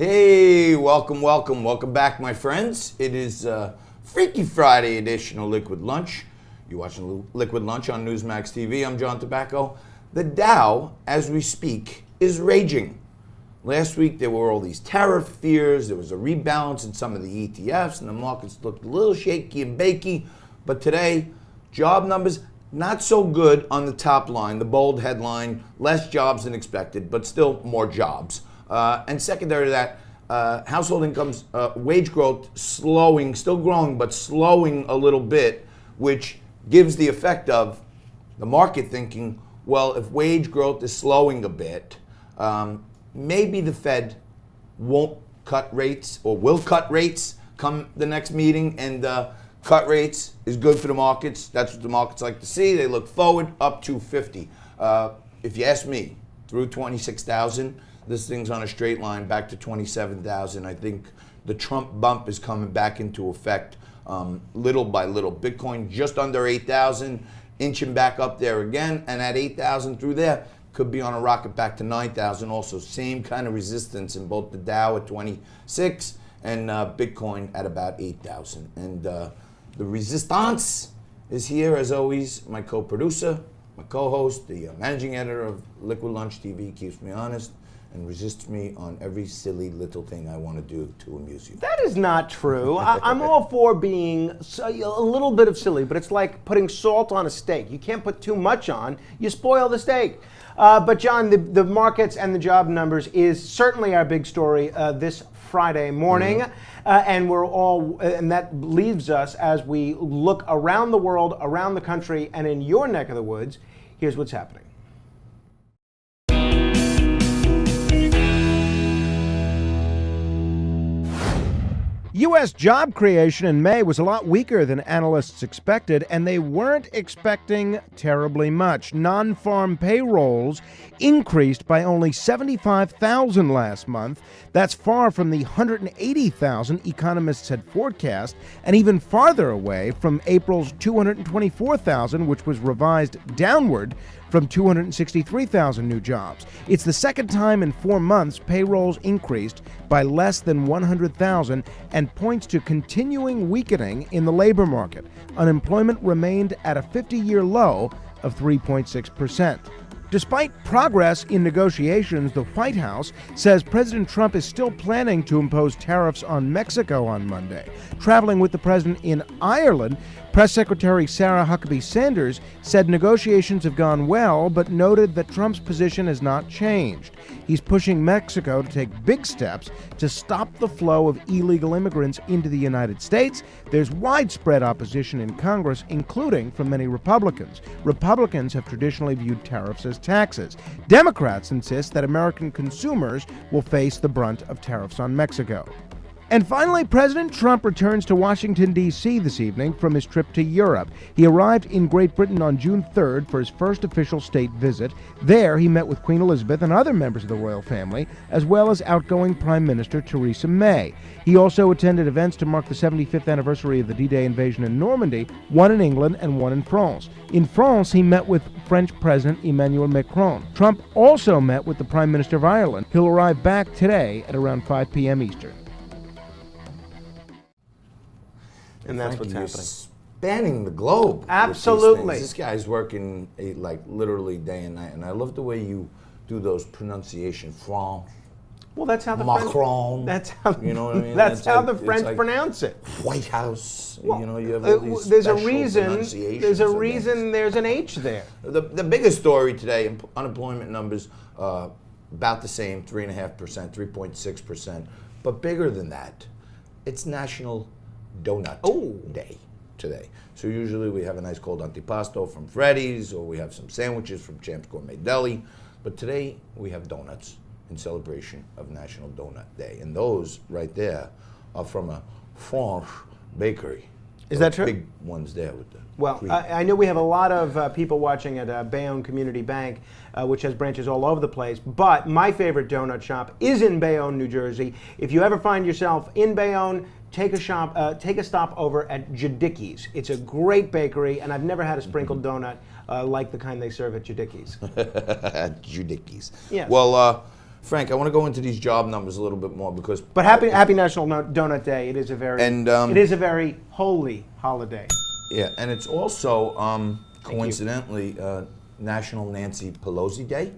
Hey, welcome back, my friends. It is Freaky Friday edition of Liquid Lunch. You're watching Liquid Lunch on Newsmax TV. I'm John Tobacco. The Dow, as we speak, is raging. Last week there were all these tariff fears. There was a rebalance in some of the ETFs, and the markets looked a little shaky and bakey. But today, job numbers not so good on the top line. The bold headline: less jobs than expected, but still more jobs. And secondary to that, household incomes, wage growth slowing, still growing, but slowing a little bit, which gives the effect of the market thinking, well, if wage growth is slowing a bit, maybe the Fed won't cut rates or will cut rates come the next meeting, and cut rates is good for the markets. That's what the markets like to see. They look forward up to 50. If you ask me, through 26,000, this thing's on a straight line back to 27,000. I think the Trump bump is coming back into effect little by little. Bitcoin just under 8,000, inching back up there again, and at 8,000 through there could be on a rocket back to 9,000. Also, same kind of resistance in both the Dow at 26 and Bitcoin at about 8,000. And the resistance is here, as always. My co-producer, my co-host, the managing editor of Liquid Lunch TV, keeps me honest and resists me on every silly little thing I want to do to amuse you. That is not true. I'm all for being a little bit of silly, but it's like putting salt on a steak. You can't put too much on, you spoil the steak. But John, the markets and the job numbers is certainly our big story this Friday morning. And that leaves us as we look around the world, around the country, and in your neck of the woods. Here's what's happening. U.S. job creation in May was a lot weaker than analysts expected, and they weren't expecting terribly much. Non-farm payrolls increased by only 75,000 last month. That's far from the 180,000 economists had forecast, and even farther away from April's 224,000, which was revised downward from 263,000 new jobs. It's the second time in 4 months payrolls increased by less than 100,000 and points to continuing weakening in the labor market. Unemployment remained at a 50-year low of 3.6%. Despite progress in negotiations, the White House says President Trump is still planning to impose tariffs on Mexico on Monday. Traveling with the president in Ireland, Press Secretary Sarah Huckabee Sanders said negotiations have gone well, but noted that Trump's position has not changed. He's pushing Mexico to take big steps to stop the flow of illegal immigrants into the United States. There's widespread opposition in Congress, including from many Republicans. Republicans have traditionally viewed tariffs as taxes. Democrats insist that American consumers will face the brunt of tariffs on Mexico. And finally, President Trump returns to Washington, D.C. this evening from his trip to Europe. He arrived in Great Britain on June 3rd for his first official state visit. There, he met with Queen Elizabeth and other members of the royal family, as well as outgoing Prime Minister Theresa May. He also attended events to mark the 75th anniversary of the D-Day invasion in Normandy, one in England and one in France. In France, he met with French President Emmanuel Macron. Trump also met with the Prime Minister of Ireland. He'll arrive back today at around 5 p.m. Eastern. And that's what's happening. Spanning the globe. Absolutely. This guy's working like literally day and night, and I love the way you do those pronunciations. France. Well, that's how the Macron. French. That's how. You know what I mean? That's how the French pronounce it. White House. Well, you know, you have all these there's special a reason. pronunciations. There's a reason. There's an H there. The biggest story today: unemployment numbers about the same, 3.5%, 3.6%, but bigger than that, it's National Donut Day today. So usually we have a nice cold antipasto from Freddy's, or we have some sandwiches from Champ's Gourmet Deli. But today we have donuts in celebration of National Donut Day. And those right there are from a French bakery. Is that true? Big ones there with the Well, I know we have a lot of people watching at Bayonne Community Bank, which has branches all over the place, but my favorite donut shop is in Bayonne, New Jersey. If you ever find yourself in Bayonne, take a stop over at Jadicki's. It's a great bakery, and I've never had a sprinkled donut like the kind they serve at Jadicki's. Judicki's. Yes. Well, Frank, I want to go into these job numbers a little bit more because. But happy National Donut Day. It is a very it is a very holy holiday. Yeah, and it's also coincidentally National Nancy Pelosi Day,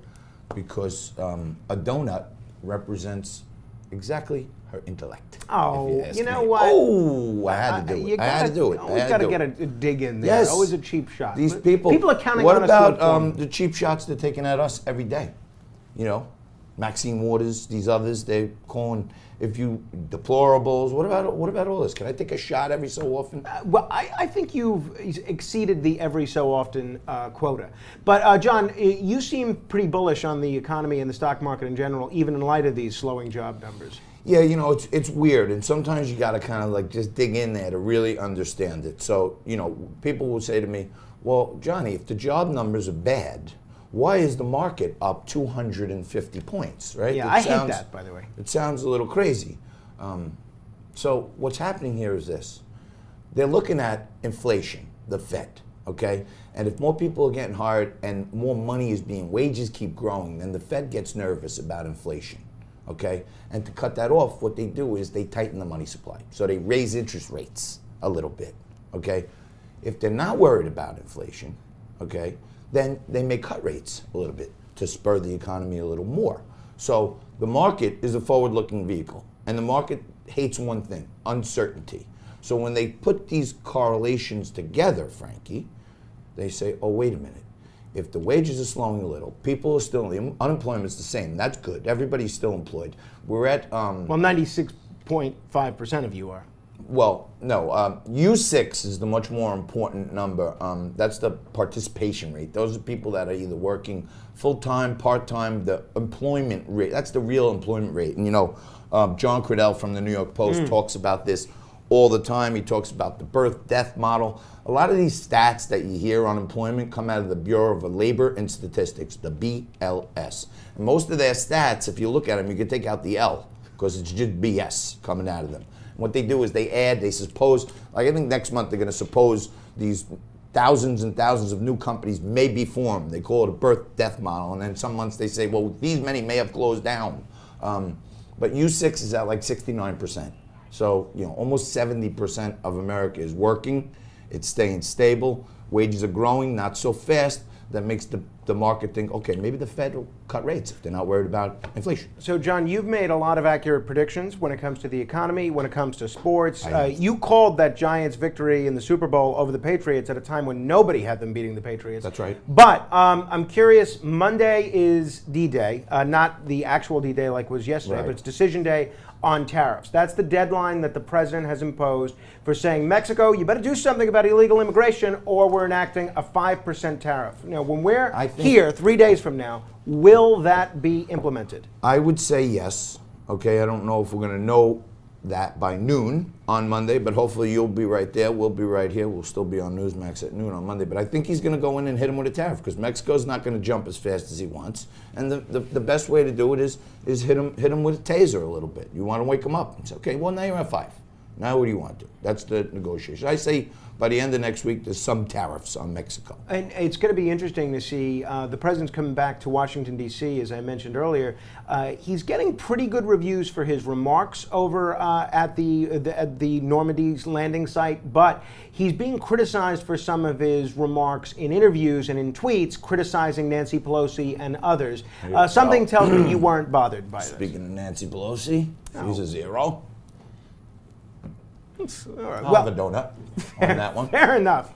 because a donut represents exactly her intellect. Oh, if you know me. what? Oh, I had to do it. I had to do it. Always got to get a dig in there. Yes. Always a cheap shot. These people are counting what on us. about to look for the cheap shots they're taking at us every day? You know, Maxine Waters, these others, they're calling deplorables. What about all this? Can I take a shot every so often? Well, I think you've exceeded the every so often quota. But John, you seem pretty bullish on the economy and the stock market in general, even in light of these slowing job numbers. Yeah, you know, it's weird, and sometimes you got to kind of like just dig in there to really understand it. So, you know, people will say to me, well, Johnny, if the job numbers are bad, why is the market up 250 points, right? Yeah, I hate that, by the way. It sounds a little crazy. So what's happening here is this. They're looking at inflation, the Fed, okay? And if more people are getting hired and more money is wages keep growing, then the Fed gets nervous about inflation, okay? And to cut that off, what they do is they tighten the money supply. So they raise interest rates a little bit, okay? If they're not worried about inflation, okay, then they may cut rates a little bit to spur the economy a little more. So the market is a forward-looking vehicle, and the market hates one thing, uncertainty. So when they put these correlations together, Frankie, they say, oh, wait a minute. If the wages are slowing a little, people are still, the unemployment's the same. That's good. Everybody's still employed. We're at... well, 96.5% of you are. Well, no. U6 is the much more important number. That's the participation rate. Those are people that are either working full-time, part-time, the employment rate. That's the real employment rate. And, you know, John Cradell from the New York Post talks about this all the time. He talks about the birth-death model. A lot of these stats that you hear on employment come out of the Bureau of Labor and Statistics, the BLS. And most of their stats, if you look at them, you can take out the L, because it's just BS coming out of them. What they do is they suppose, like I think next month they're going to suppose these thousands and thousands of new companies may be formed. They call it a birth-death model. And then some months they say, well, these many may have closed down. But U6 is at like 69%. So, you know, almost 70% of America is working. It's staying stable. Wages are growing, not so fast. That makes the market think, okay, maybe the Fed will cut rates if they're not worried about inflation. So, John, you've made a lot of accurate predictions when it comes to the economy, when it comes to sports. You called that Giants victory in the Super Bowl over the Patriots at a time when nobody had them beating the Patriots. That's right. But I'm curious, Monday is D-Day, not the actual D-Day like was yesterday, but it's Decision Day on tariffs. That's the deadline that the president has imposed for saying, Mexico, you better do something about illegal immigration or we're enacting a 5% tariff. Now, when we're here 3 days from now, will that be implemented? I would say yes. Okay, I don't know if we're going to know that by noon on Monday, but hopefully you'll be right there. We'll be right here. We'll still be on Newsmax at noon on Monday. But I think he's going to go in and hit him with a tariff because Mexico's not going to jump as fast as he wants. And the best way to do it is hit him with a taser a little bit. You want to wake him up and say, okay, well, now you're at 5. Now what do you want to do? That's the negotiation. I say by the end of next week, there's some tariffs on Mexico. And it's going to be interesting to see the president's coming back to Washington, D.C., as I mentioned earlier. He's getting pretty good reviews for his remarks over at the Normandy's landing site, but he's being criticized for some of his remarks in interviews and in tweets criticizing Nancy Pelosi and others. Something tells me you weren't bothered by this. Speaking of Nancy Pelosi, she's a zero. All right. I'll have a donut on that one. Fair enough.